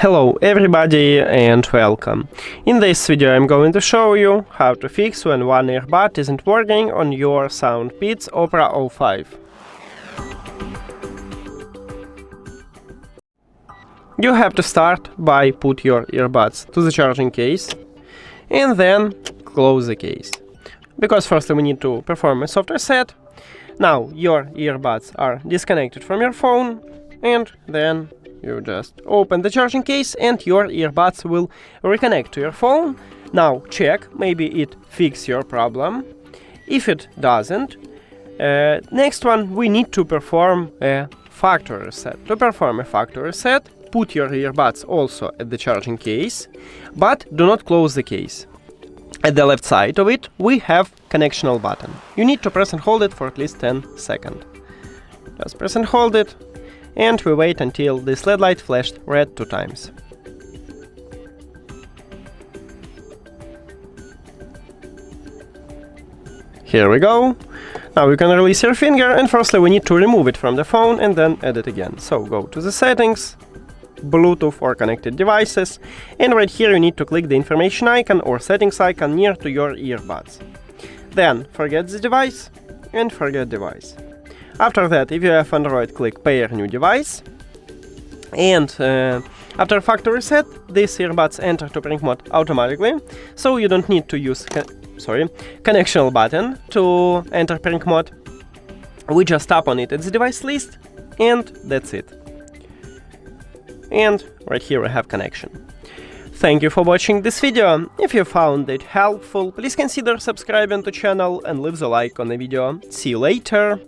Hello everybody and welcome. In this video I'm going to show you how to fix when one earbud isn't working on your SOUNDPEATS Opera05. You have to start by put your earbuds to the charging case and then close the case. Because firstly we need to perform a soft reset. Now your earbuds are disconnected from your phone and then you just open the charging case and your earbuds will reconnect to your phone. Now check, maybe it fixes your problem. If it doesn't, next one we need to perform a factory reset. To perform a factory reset, put your earbuds also at the charging case, but do not close the case. At the left side of it we have connectional button. You need to press and hold it for at least 10 seconds. Just press and hold it. And we wait until this LED light flashed red 2 times. Here we go. Now you can release your finger, and firstly we need to remove it from the phone and then add it again. So go to the settings, Bluetooth or connected devices, and right here you need to click the information icon or settings icon near to your earbuds. Then forget the device and forget device. After that, if you have Android, click Pair New Device, and after factory reset, these earbuds enter to pairing mode automatically, so you don't need to use connectional button to enter pairing mode. We just tap on it at the device list, and that's it. And right here we have connection. Thank you for watching this video. If you found it helpful, please consider subscribing to the channel and leave the like on the video. See you later!